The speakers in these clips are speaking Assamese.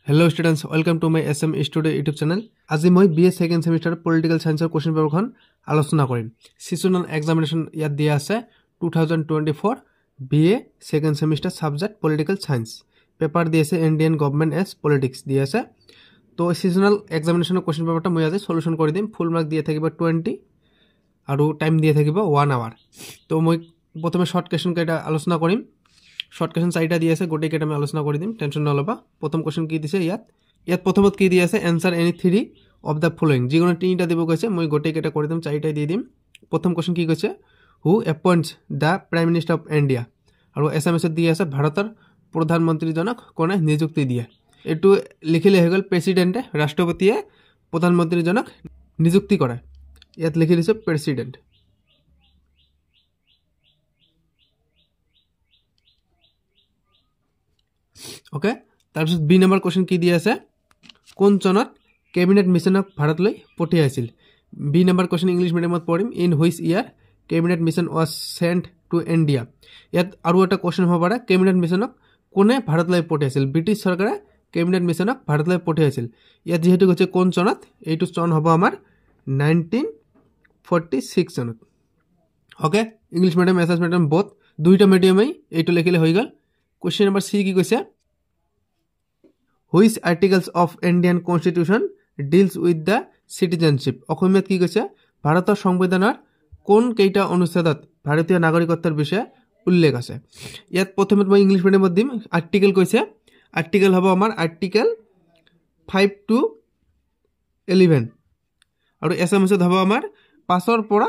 Hello students, welcome to my SM Studio YouTube channel. আজি মই BA second semester political science question paper আলোচনা কৰিম। Seasonal examination ইয়াত দিয়া আছে 2024 BA second semester subject political science. Paper দিয়া আছে Indian government as politics দিয়া আছে। তো seasonal examination question paperটা মই আজি সলিউশন কৰি দিম। ফুল মাৰ্ক দিয়া থাকিব 20 আৰু টাইম দিয়া থাকিব 1 hour। তো মই প্ৰথমে শৰ্ট কোয়েশ্চন কেইটা আলোচনা কৰিম। শৰ্ট কোয়েশ্চন চাৰিটা দিয়া আছে, গোটেই কেইটা মই আলোচনা কৰি দিম, টেনশন নলবা। প্ৰথম কোয়েশ্চন কি দিছে ইয়াত প্ৰথমত কি দিয়া আছে, answer any 3 of the following. যিকোনো তিনিটা দিব কৈছে, মই গোটেই কেইটা কৰি দিম, চাৰিটাই দি দিম। প্ৰথম কোয়েশ্চন কি কৈছে, হু এপয়েন্টস দা প্ৰাইম মিনিষ্টাৰ অফ ইণ্ডিয়া। আৰু এছএমএছত দিয়া আছে ভাৰতৰ প্ৰধানমন্ত্ৰীজনক কোনে নিযুক্তি দিয়ে। এইটো লিখিলে হৈ গ'ল প্ৰেসিডেন্টে, ৰাষ্ট্ৰপতিয়ে প্ৰধানমন্ত্ৰীজনক নিযুক্তি কৰে। ইয়াত লিখি দিছে প্ৰেসিডেন্ট। ওকে, তাৰপিছত বি নম্বৰ কোয়েশ্চন কি দিয়া আছে, কোন চনত কেবিনেট মিছনক ভাৰতলৈ পঠিয়াইছিল। বি নম্বৰ কোয়েশ্চন ইংলিছ মিডিয়ামত পঢ়িম, in which year cabinet mission was sent to India. ইয়াত আৰু এটা কোয়েশ্চন হ'ব পাৰে, কেবিনেট মিছনক কোনে ভাৰতলৈ পঠিয়াইছিল। ব্ৰিটিছ চৰকাৰে কেবিনেট মিছনক ভাৰতলৈ পঠিয়াইছিল। ইয়াত যিহেতু কৈছে কোন চনত, এইটো চন হ'ব আমাৰ 1946 চনত। Okay, English medium SS medium both দুইটা মিডিয়ামেই এইটো লিখিলে হৈ গ'ল। কোয়েশ্চন নম্বৰ সি কি কৈছে, which articles of Indian constitution deals with the citizenship. অসমীয়াত কি কৈছে, ভাৰতৰ সংবিধানৰ কোন কেইটা অনুচ্ছেদত ভাৰতীয় নাগৰিকত্বৰ বিষয়ে উল্লেখ আছে। ইয়াত প্ৰথমে মই ইংলিছ মিডিয়ামত দিম। আৰ্টিকেল কৈছে, আৰ্টিকেল হ'ব আমাৰ আৰ্টিকেল 5 to 11 আৰু এছএমএছত হ'ব আমাৰ 5 পৰা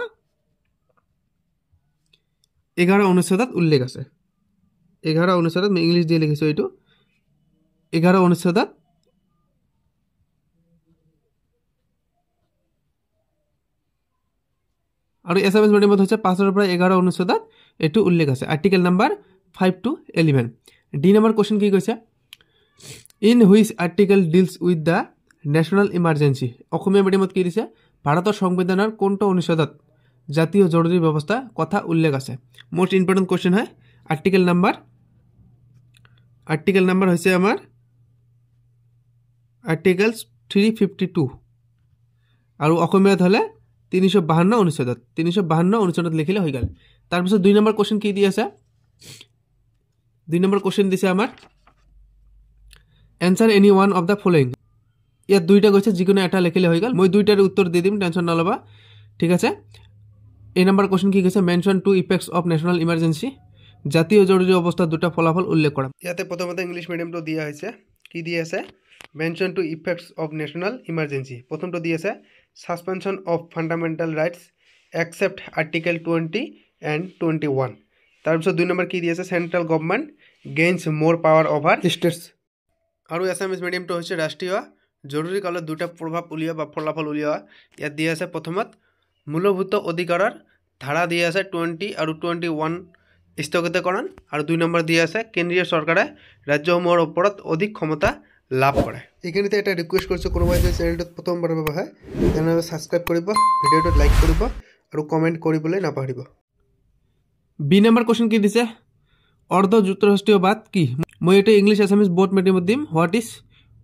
11 অনুচ্ছেদত উল্লেখ আছে। 11 অনুচ্ছেদত মই ইংলিছ দিয়ে লিখিছোঁ, এইটো 11 অনুচ্ছেদত আৰু এছএমএছ মিডিয়ামত হৈছে 5 পৰা 11 অনুচ্ছেদত এইটো উল্লেখ আছে। Article number 5 to 11। D number question কি কৈছে, in which article deals with the national emergency. Asomiya মিডিয়ামত কি দিছে, ভাৰতৰ সংবিধানৰ কোনটো অনুচ্ছেদত জাতীয় জৰুৰী ব্যৱস্থা কথা উল্লেখ আছে। মোস্ট ইম্পৰ্টেণ্ট কোয়েশ্চন হয়। আৰ্টিকেল নাম্বাৰ হৈছে আমাৰ আৰ্টিকেল 352 আৰু অসমীয়াত হ'লে 352 অনুচ্ছেদত। 352 অনুচ্ছেদত লিখিলে হৈ গ'ল। তাৰপিছত 2 নম্বৰ কোয়েশ্চন কি দি আছে, 2 নম্বৰ কোয়েশ্চন দিছে আমাৰ answer any one of the following. ইয়াত দুইটা কৈছে, যিকোনো এটা লিখিলে হৈ গ'ল। মই দুইটাৰ উত্তৰ দি দিম, টেনশন নল'বা, ঠিক আছে। এই নম্বৰ কোয়েশ্চন কি কৈছে, mention to effects of national emergency. জাতীয় জৰুৰী অৱস্থাৰ দুটা ফলাফল উল্লেখ কৰা। ইয়াতে প্ৰথমতে ইংলিছ মিডিয়ামটো দিয়া হৈছে, কি দি আছে, mention to effects of national emergency. প্ৰথমটো দি আছে suspension of fundamental rights except article 20 and 21। তাৰপিছত 2 নম্বৰ কি দি আছে, চেণ্ট্ৰেল গভৰ্ণমেণ্ট গেইনছ মোৰ পাৱাৰ অভাৰ ষ্টেটছ। আৰু এছএমএছ মিডিয়ামটো হৈছে ৰাষ্ট্ৰীয় জৰুৰীকালত দুটা প্ৰভাৱ উলিওৱা বা ফলাফল উলিওৱা। ইয়াত দিয়া আছে প্ৰথমত মূলভূত অধিকাৰৰ ধাৰা দিয়া আছে 20 আৰু 21 স্থগিতকৰণ। আৰু 2 নম্বৰ দিয়া আছে কেন্দ্ৰীয় চৰকাৰে ৰাজ্যসমূহৰ ওপৰত অধিক ক্ষমতা লাভ কৰে। এইখিনিতে এটা ৰিকুৱেষ্ট কৰিছোঁ, কোনোবাই যদি চেনেলটোত প্ৰথমবাৰৰ বাবে হয় তেনেহ'লে ছাবস্ক্ৰাইব কৰিব, ভিডিঅ'টোত লাইক কৰিব আৰু কমেণ্ট কৰিবলৈ নাপাহৰিব। বি নম্বৰ কোয়েশ্চন কি দিছে, অৰ্ধ যুক্তৰাষ্ট্ৰীয়বাদ কি। মই এইটো ইংলিছ এছামিছ বোথ মিডিয়ামত দিম। What is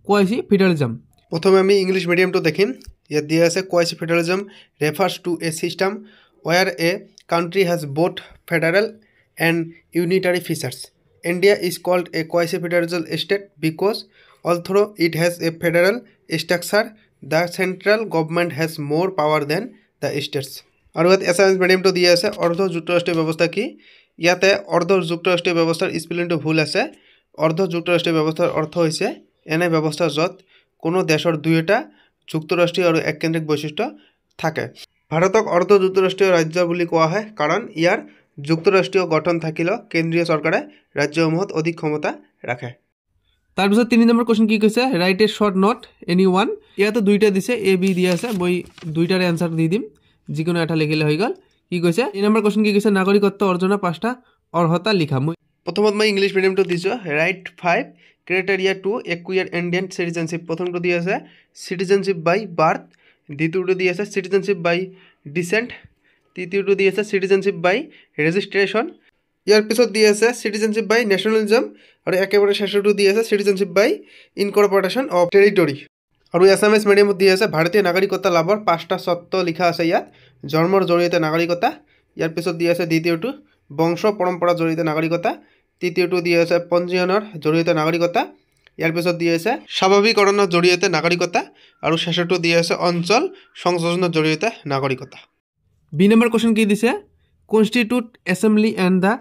quasi federalism. প্ৰথমে আমি ইংলিছ মিডিয়ামটো দেখিম। ইয়াত দিয়া আছে quasi federalism refers to a system where a country has both federal and unitary features. India is called a quasi federal state because although it has a federal structure, the central government has more power than the states. আৰু ইয়াত এছএমএছ মিডিয়ামটো দিয়া আছে অৰ্ধ যুক্তৰাষ্ট্ৰীয় ব্যৱস্থা কি। ইয়াতে অৰ্ধ যুক্তৰাষ্ট্ৰীয় ব্যৱস্থাৰ স্পেলিংটো ভুল আছে। অৰ্ধ যুক্তৰাষ্ট্ৰীয় ব্যৱস্থাৰ অৰ্থ হৈছে এনে ব্যৱস্থা য'ত কোনো দেশৰ দুয়োটা যুক্তৰাষ্ট্ৰীয় আৰু এককেন্দ্ৰিক বৈশিষ্ট্য থাকে। ভাৰতক অৰ্ধ যুক্তৰাষ্ট্ৰীয় ৰাজ্য বুলি কোৱা হয় কাৰণ ইয়াৰ যুক্তৰাষ্ট্ৰীয় গঠন থাকিলেও কেন্দ্ৰীয় চৰকাৰে ৰাজ্যসমূহত অধিক ক্ষমতা ৰাখে। তাৰপিছত 3 নম্বৰ কোয়েশ্চন কি কৈছে, ৰাইট এ শ্বৰ্ট নোট এনি ওৱান। ইয়াতে দুইটা দিছে, এ বি দিয়া আছে, মই দুইটাৰে এনসাৰ দি দিম, যিকোনো এটা লিখিলে হৈ গ'ল। কি কৈছে, 3 নম্বৰ কোয়েশ্চন কি কৈছে, নাগৰিকত্ব অৰ্জনৰ 5টা অৰ্হতা লিখা। প্ৰথমত মই ইংলিছ মিডিয়ামটো দিছোঁ, write 5 criteria to acquire Indian citizenship. প্ৰথমটো দি আছে চিটিজেনশ্বিপ বাই বাৰ্থ, দ্বিতীয়টো দি আছে চিটিজেনশ্বিপ বাই ডিচেণ্ট, তৃতীয়টো দি আছে চিটিজেনশ্বিপ বাই ৰেজিষ্ট্ৰেশ্যন, ইয়াৰ পিছত দি আছে সিটিজেনশিপ বাই নেশ্যনেলিজম আৰু একেবাৰে শেষৰটো দি আছে citizenship by incorporation of territory. আৰু এছামিজ মিডিয়ামত দি আছে ভাৰতীয় নাগৰিকত্ব লাভৰ 5টা চৰ্ত লিখা আছে ইয়াত। জন্মৰ জৰিয়তে নাগৰিকতা, ইয়াৰ পিছত দি আছে দ্বিতীয়টো বংশ পৰম্পৰা জড়িত নাগৰিকতা, তৃতীয়টো দি আছে পঞ্জীয়নৰ জড়িত নাগৰিকতা, ইয়াৰ পিছত দি আছে স্বাভাৱিকৰণৰ জৰিয়তে নাগৰিকতা আৰু শেষৰটো দি আছে অঞ্চল সংযোজনৰ জৰিয়তে নাগৰিকতা। বি নম্বৰ কোৱেশ্চন কি দিছে constitute assembly and the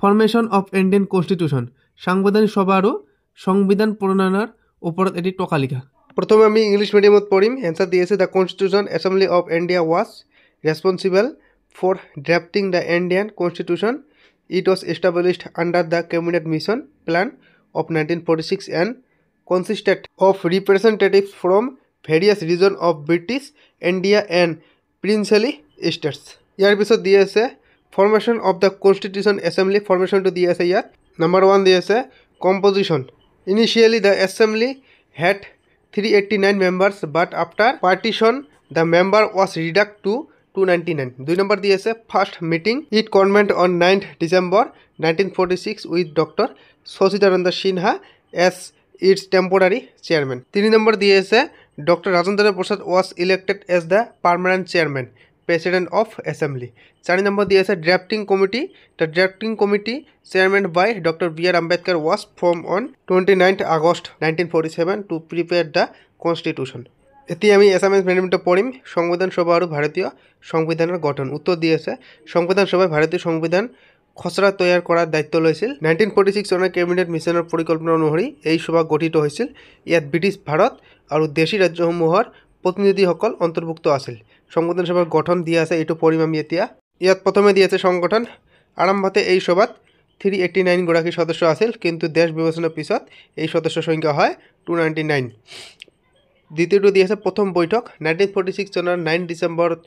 formation of Indian constitution, সাংবিধানিক সভা আৰু সংবিধান প্ৰণয়নৰ ওপৰত এটি টকা লিখা। প্ৰথমে আমি ইংলিছ মিডিয়ামত পঢ়িম। এনচাৰ দি আছে the constitution assembly of India was responsible for drafting the Indian constitution. It was established under the cabinet mission plan of 1946 and consisted of representatives from various regions of British India and princely states. ইয়াৰ পিছত দি আছে formation of the Constitution Assembly, formation to দি আছে ইয়াত। number 1 দি আছে composition. Initially the assembly had 389 members but after partition the member was reduced to 299. 2 number দি আছে first meeting it convened on 9th December 1946 with Dr. Sasidananda Sinha as its temporary chairman. 3 number di ase Dr. Rajendra Prasad was elected as the permanent chairman, president of assembly. 4 number di ase drafting committee. The drafting committee chairman by Dr. B.R. Ambedkar was formed on 29th August 1947 to prepare the constitution. এটি আমি এছামিজ মিডিয়ামত পঢ়িম সংবিধান সভা আৰু ভাৰতীয় সংবিধানৰ গঠন। উত্তৰ দি আছে সংবিধান সভাই ভাৰতীয় সংবিধান খচৰা তৈয়াৰ কৰাৰ দায়িত্ব লৈছিল। 1946 চনৰ কেবিনেট মিছনৰ পৰিকল্পনা অনুসৰি এই সভা গঠিত হৈছিল। ইয়াত ব্ৰিটিছ ভাৰত আৰু দেশী ৰাজ্যসমূহৰ প্ৰতিনিধিসকল অন্তৰ্ভুক্ত আছিল। সংবিধান সভাৰ গঠন দিয়া আছে, এইটো পঢ়িম আমি এতিয়া। ইয়াত প্ৰথমে দি আছে সংগঠন। আৰম্ভতে এই সভাত 389 গৰাকী সদস্য আছিল, কিন্তু দেশ বিভাজনৰ পিছত এই সদস্য সংখ্যা হয় 299। দ্বিতীয়টো দি আছে প্ৰথম বৈঠক। 1946 চনৰ 9 ডিচেম্বৰত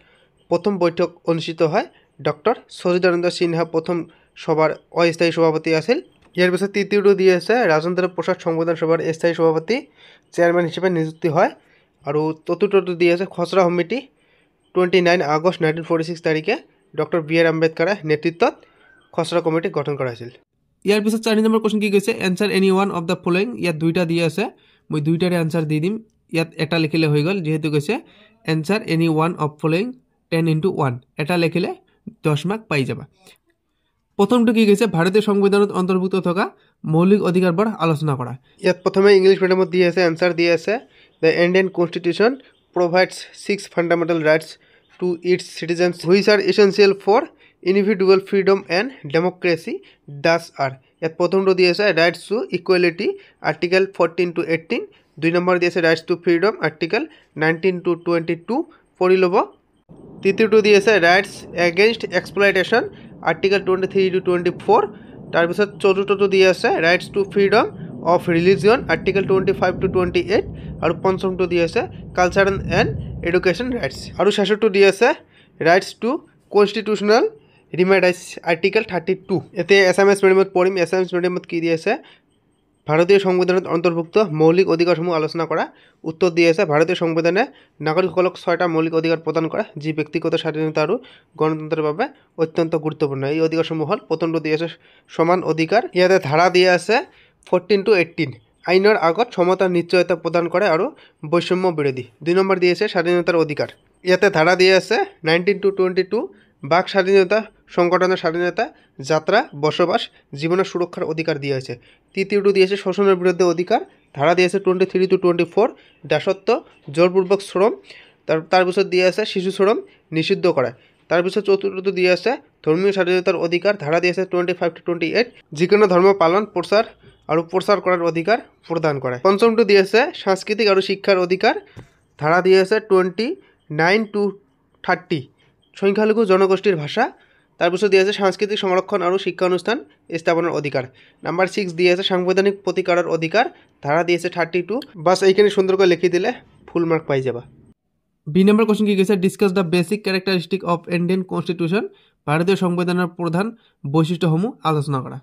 প্ৰথম বৈঠক অনুষ্ঠিত হয়। ডক্টৰ সচিদানন্দ সিনহা প্ৰথম সভাৰ অস্থায়ী সভাপতি আছিল। ইয়াৰ পিছত তৃতীয়টো দি আছে ৰাজেন্দ্ৰ প্ৰসাদ সংবিধান সভাৰ স্থায়ী সভাপতি চেয়াৰমেন হিচাপে নিযুক্তি হয়। আৰু চতুৰ্থটো দি আছে খচৰা সমিতি 29 আগষ্ট 1946 তাৰিখে ডক্টৰ বি আৰ আম্বেদকাৰৰ নেতৃত্বত খচৰা কমিটি গঠন কৰা হৈছিল। ইয়াৰ পিছত 4 নম্বৰ কোৱেশ্চন কি কৈছে answer any one of the following. ইয়াত দুইটা দি আছে, মই দুইটাৰে এনচাৰ দি দিম। ইয়াত এটা লিখিলে হৈ গ'ল, যিহেতু কৈছে answer any one of following 10 into 1, এটা লিখিলে 10 মাৰ্ক পাই যাবা। প্ৰথমটো কি কৈছে ভাৰতীয় সংবিধানত অন্তৰ্ভুক্ত থকা মৌলিক অধিকাৰবোৰ আলোচনা কৰা। ইয়াত প্ৰথমে ইংলিছ মিডিয়ামত দি আছে এনচাৰ দি আছে the Indian constitution provides 6 fundamental rights to its citizens which are essential for individual freedom and democracy. Thus are ইয়াত প্ৰথমটো দি আছে rights to equality article 14 to 18। 2 number দি আছে rights to freedom article 19 to 22 পঢ়ি ল'ব। তৃতীয়টো দি আছে rights against exploitation article 23 to 24। তাৰপিছত চতুৰ্থটো দি আছে rights to freedom of religion article 25 to 28। আৰু পঞ্চমটো দি আছে কালচাৰাল এণ্ড এডুকেশ্যন ৰাইটস। আৰু শেষৰটো দি আছে ৰাইটস টু কনষ্টিটিউশ্যনেল ৰিমেডাইজ আৰ্টিকেল 32। এতিয়া এছামিজ মিডিয়ামত পঢ়িম। এছামিজ মিডিয়ামত কি দি আছে ভাৰতীয় সংবিধানত অন্তৰ্ভুক্ত মৌলিক অধিকাৰসমূহ আলোচনা কৰা। উত্তৰ দি আছে ভাৰতীয় সংবিধানে নাগৰিকসকলক 6টা মৌলিক অধিকাৰ প্ৰদান কৰে, যি ব্যক্তিগত স্বাধীনতা আৰু গণতন্ত্ৰৰ বাবে অত্যন্ত গুৰুত্বপূৰ্ণ। এই অধিকাৰসমূহ হ'ল প্ৰথমটো দি আছে সমান অধিকাৰ। ইয়াতে ধাৰা দিয়া আছে 14 to 18 আইনৰ আগত সমতাৰ নিশ্চয়তা প্ৰদান কৰে আৰু বৈষম্য বিৰোধী। 2 নম্বৰ দি আছে স্বাধীনতাৰ অধিকাৰ। ইয়াতে ধাৰা দিয়া আছে 19 to 22 বাক স্বাধীনতা, সংগঠনের স্বাধীনতা, যাত্রা, বসবাস, জীবনের সুরক্ষার অধিকার দিয়া হয়েছে। তৃতীয়টো দিয়েছে শোষণের বিরুদ্ধে অধিকার, ধারা দিয়েছে 23 to 24 দাসত্ব, জোরপূর্বক শ্রম। তারপিছত দিয়ে আছে শিশু শ্রম নিষিদ্ধ করা। তাৰপিছত চতুৰ্থটো দিয়ে আছে ধৰ্মীয় স্বাধীনতাৰ অধিকাৰ, ধাৰা দিয়ে আছে 25 to 28 যিকোনো ধৰ্ম পালন, প্ৰচাৰ আৰু প্ৰচাৰ কৰাৰ অধিকাৰ প্ৰদান কৰে। পঞ্চমটো দিয়ে আছে সাংস্কৃতিক আৰু শিক্ষাৰ অধিকাৰ, ধাৰা দিয়ে আছে 29 to 30 সংখ্যালঘু জনগোষ্ঠীৰ ভাষা। তাৰপিছত দিয়ে আছে সাংস্কৃতিক সংৰক্ষণ আৰু শিক্ষা অনুষ্ঠান স্থাপনৰ অধিকাৰ। নাম্বাৰ 6 দিয়ে আছে সাংবিধানিক প্ৰতিকাৰৰ অধিকাৰ, ধাৰা দিয়ে আছে 32। বাছ এইখিনি সুন্দৰকৈ লিখি দিলে ফুল মাৰ্ক পাই যাবা। বি নম্বৰ কোৱেশ্চন কি কৈছে discuss the basic characteristic of Indian constitution, ভাৰতীয় সংবিধানৰ প্ৰধান বৈশিষ্ট্যসমূহ আলোচনা কৰা।